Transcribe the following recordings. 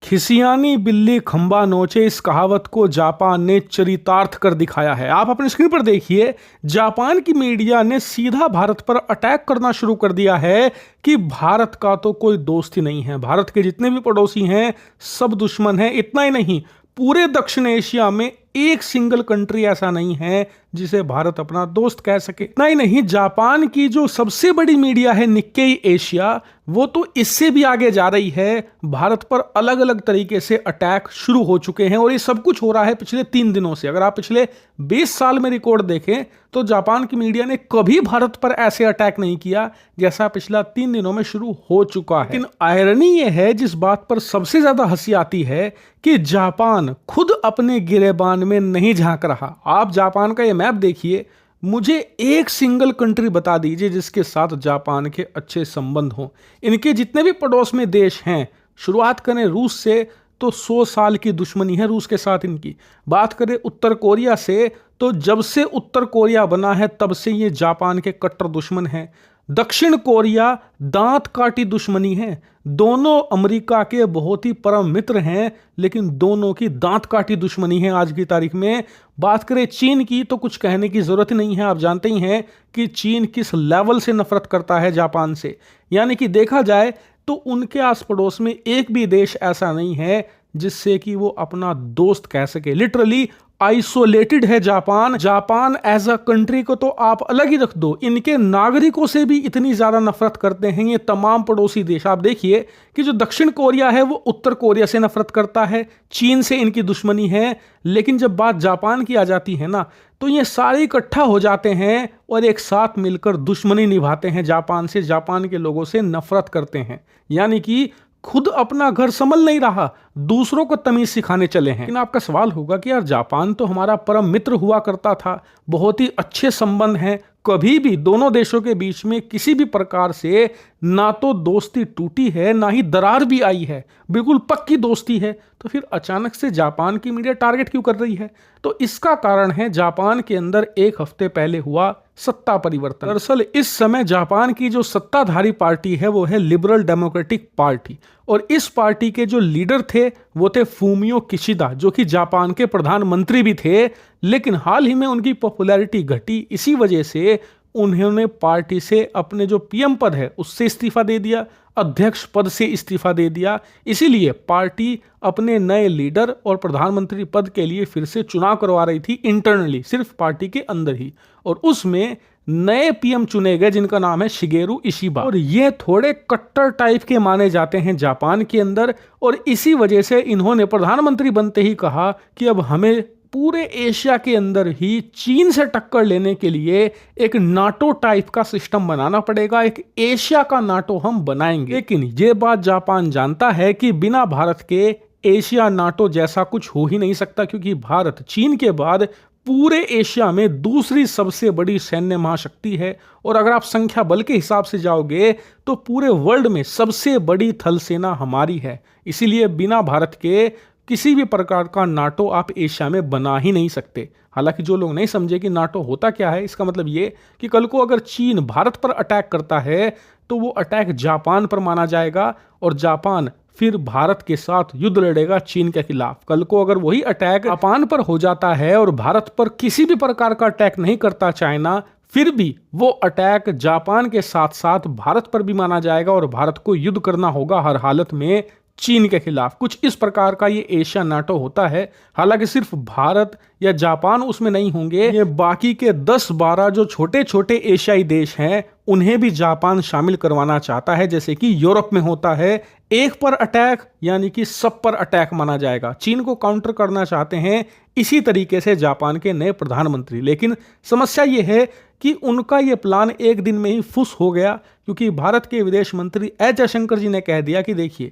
खिसियानी बिल्ली खंबा नोचे, इस कहावत को जापान ने चरितार्थ कर दिखाया है। आप अपने स्क्रीन पर देखिए, जापान की मीडिया ने सीधा भारत पर अटैक करना शुरू कर दिया है कि भारत का तो कोई दोस्त ही नहीं है, भारत के जितने भी पड़ोसी हैं सब दुश्मन हैं। इतना ही नहीं, पूरे दक्षिण एशिया में एक सिंगल कंट्री ऐसा नहीं है जिसे भारत अपना दोस्त कह सके। इतना ही नहीं, जापान की जो सबसे बड़ी मीडिया है निक्केई एशिया, वो तो इससे भी आगे जा रही है। भारत पर अलग अलग तरीके से अटैक शुरू हो चुके हैं और ये सब कुछ हो रहा है पिछले 3 दिनों से। अगर आप पिछले 20 साल में रिकॉर्ड देखें तो जापान की मीडिया ने कभी भारत पर ऐसे अटैक नहीं किया जैसा पिछला 3 दिनों में शुरू हो चुका है। लेकिन आयरनी ये है, जिस बात पर सबसे ज्यादा हंसी आती है, कि जापान खुद अपने गिरेबान में नहीं झांक रहा। आप जापान का ये मैप देखिए, मुझे एक सिंगल कंट्री बता दीजिए जिसके साथ जापान के अच्छे संबंध हों। इनके जितने भी पड़ोस में देश हैं, शुरुआत करें रूस से तो 100 साल की दुश्मनी है रूस के साथ इनकी। बात करें उत्तर कोरिया से तो जब से उत्तर कोरिया बना है तब से ये जापान के कट्टर दुश्मन हैं। दक्षिण कोरिया दांत काटी दुश्मनी है। दोनों अमेरिका के बहुत ही परम मित्र हैं, लेकिन दोनों की दांत काटी दुश्मनी है आज की तारीख में। बात करें चीन की तो कुछ कहने की जरूरत नहीं है, आप जानते ही हैं कि चीन किस लेवल से नफरत करता है जापान से। यानी कि देखा जाए तो उनके आस पड़ोस में एक भी देश ऐसा नहीं है जिससे कि वो अपना दोस्त कह सके। लिटरली आइसोलेटेड है Japan. Japan as a country को तो आप अलग ही रख दो, इनके नागरिकों से भी इतनी ज्यादा नफरत करते हैं ये तमाम पड़ोसी देश। आप देखिए कि जो दक्षिण कोरिया है वो उत्तर कोरिया से नफरत करता है, चीन से इनकी दुश्मनी है। लेकिन जब बात जापान की आ जाती है ना, तो ये सारे इकट्ठा हो जाते हैं और एक साथ मिलकर दुश्मनी निभाते हैं जापान से, जापान के लोगों से नफरत करते हैं। यानी कि खुद अपना घर संभल नहीं रहा, दूसरों को तमीज सिखाने चले हैं। लेकिन आपका सवाल होगा कि यार जापान तो हमारा परम मित्र हुआ करता था, बहुत ही अच्छे संबंध हैं, कभी भी दोनों देशों के बीच में किसी भी प्रकार से ना तो दोस्ती टूटी है ना ही दरार भी आई है, बिल्कुल पक्की दोस्ती है। तो फिर अचानक से जापान की मीडिया टारगेट क्यों कर रही है? तो इसका कारण है जापान के अंदर 1 हफ्ते पहले हुआ सत्ता परिवर्तन। दरअसल इस समय जापान की जो सत्ताधारी पार्टी है वो है लिबरल डेमोक्रेटिक पार्टी, और इस पार्टी के जो लीडर थे वो थे फूमियो किशिदा, जो कि जापान के प्रधानमंत्री भी थे। लेकिन हाल ही में उनकी पॉपुलैरिटी घटी, इसी वजह से उन्होंने पार्टी से अपने जो पीएम पद है उससे इस्तीफा दे दिया, अध्यक्ष पद से इस्तीफा दे दिया। इसीलिए पार्टी अपने नए लीडर और प्रधानमंत्री पद के लिए फिर से चुनाव करवा रही थी इंटरनली, सिर्फ पार्टी के अंदर ही। और उसमें नए पीएम चुने गए जिनका नाम है शिगेरू इशिबा, और ये थोड़े कट्टर टाइप के माने जाते हैं जापान के अंदर। और इसी वजह से इन्होंने प्रधानमंत्री बनते ही कहा कि अब हमें पूरे एशिया के अंदर ही चीन से टक्कर लेने के लिए एक नाटो टाइप का सिस्टम बनाना पड़ेगा, एक एशिया का नाटो हम बनाएंगे। लेकिन ये बात जापान जानता है कि बिना भारत के एशिया नाटो जैसा कुछ हो ही नहीं सकता, क्योंकि भारत चीन के बाद पूरे एशिया में दूसरी सबसे बड़ी सैन्य महाशक्ति है। और अगर आप संख्या बल के हिसाब से जाओगे तो पूरे वर्ल्ड में सबसे बड़ी थल सेना हमारी है। इसीलिए बिना भारत के किसी भी प्रकार का नाटो आप एशिया में बना ही नहीं सकते। हालांकि जो लोग नहीं समझे कि नाटो होता क्या है, इसका मतलब ये कि कल को अगर चीन भारत पर अटैक करता है तो वो अटैक जापान पर माना जाएगा और जापान फिर भारत के साथ युद्ध लड़ेगा चीन के खिलाफ। कल को अगर वही अटैक जापान पर हो जाता है और भारत पर किसी भी प्रकार का अटैक नहीं करता चाइना, फिर भी वो अटैक जापान के साथ साथ भारत पर भी माना जाएगा और भारत को युद्ध करना होगा हर हालत में चीन के खिलाफ। कुछ इस प्रकार का ये एशिया नाटो होता है। हालांकि सिर्फ भारत या जापान उसमें नहीं होंगे, ये बाकी के 10-12 जो छोटे छोटे एशियाई देश हैं उन्हें भी जापान शामिल करवाना चाहता है। जैसे कि यूरोप में होता है, एक पर अटैक यानी कि सब पर अटैक माना जाएगा। चीन को काउंटर करना चाहते हैं इसी तरीके से जापान के नए प्रधानमंत्री। लेकिन समस्या ये है कि उनका ये प्लान एक दिन में ही फुस हो गया, क्योंकि भारत के विदेश मंत्री एस जयशंकर जी ने कह दिया कि देखिए,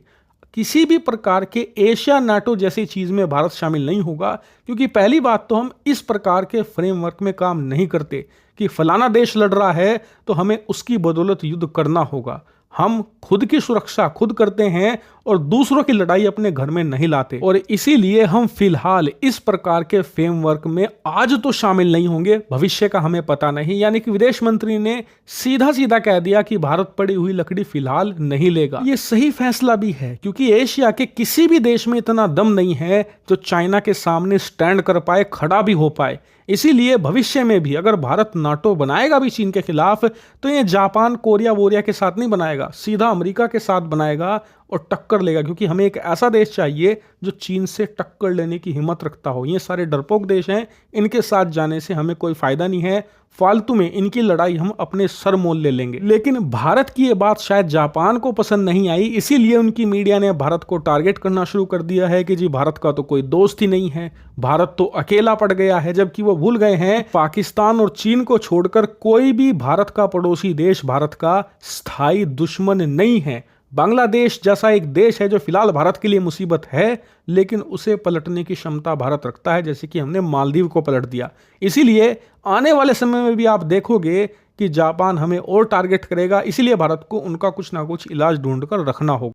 किसी भी प्रकार के एशिया नाटो जैसी चीज में भारत शामिल नहीं होगा, क्योंकि पहली बात तो हम इस प्रकार के फ्रेमवर्क में काम नहीं करते कि फलाना देश लड़ रहा है तो हमें उसकी बदौलत युद्ध करना होगा। हम खुद की सुरक्षा खुद करते हैं और दूसरों की लड़ाई अपने घर में नहीं लाते, और इसीलिए हम फिलहाल इस प्रकार के फ्रेमवर्क में आज तो शामिल नहीं होंगे, भविष्य का हमें पता नहीं। यानी कि विदेश मंत्री ने सीधा सीधा कह दिया कि भारत पड़ी हुई लकड़ी फिलहाल नहीं लेगा। ये सही फैसला भी है, क्योंकि एशिया के किसी भी देश में इतना दम नहीं है जो चाइना के सामने स्टैंड कर पाए, खड़ा भी हो पाए। इसीलिए भविष्य में भी अगर भारत नाटो बनाएगा भी चीन के खिलाफ, तो ये जापान, कोरिया वोरिया के साथ नहीं बनाएगा, सीधा अमेरिका के साथ बनाएगा और टक्कर लेगा। क्योंकि हमें एक ऐसा देश चाहिए जो चीन से टक्कर लेने की हिम्मत रखता हो। ये सारे डरपोक देश हैं, इनके साथ जाने से हमें कोई फायदा नहीं है, फालतू में इनकी लड़ाई हम अपने सर मोल ले लेंगे। लेकिन भारत की ये बात शायद जापान को पसंद नहीं आई, इसीलिए उनकी मीडिया ने भारत को टारगेट करना शुरू कर दिया है कि जी भारत का तो कोई दोस्त ही नहीं है, भारत तो अकेला पड़ गया है। जबकि वो भूल गए हैं पाकिस्तान और चीन को छोड़कर कोई भी भारत का पड़ोसी देश भारत का स्थायी दुश्मन नहीं है। बांग्लादेश जैसा एक देश है जो फिलहाल भारत के लिए मुसीबत है, लेकिन उसे पलटने की क्षमता भारत रखता है, जैसे कि हमने मालदीव को पलट दिया। इसीलिए आने वाले समय में भी आप देखोगे कि जापान हमें और टारगेट करेगा, इसीलिए भारत को उनका कुछ ना कुछ इलाज ढूंढकर रखना होगा।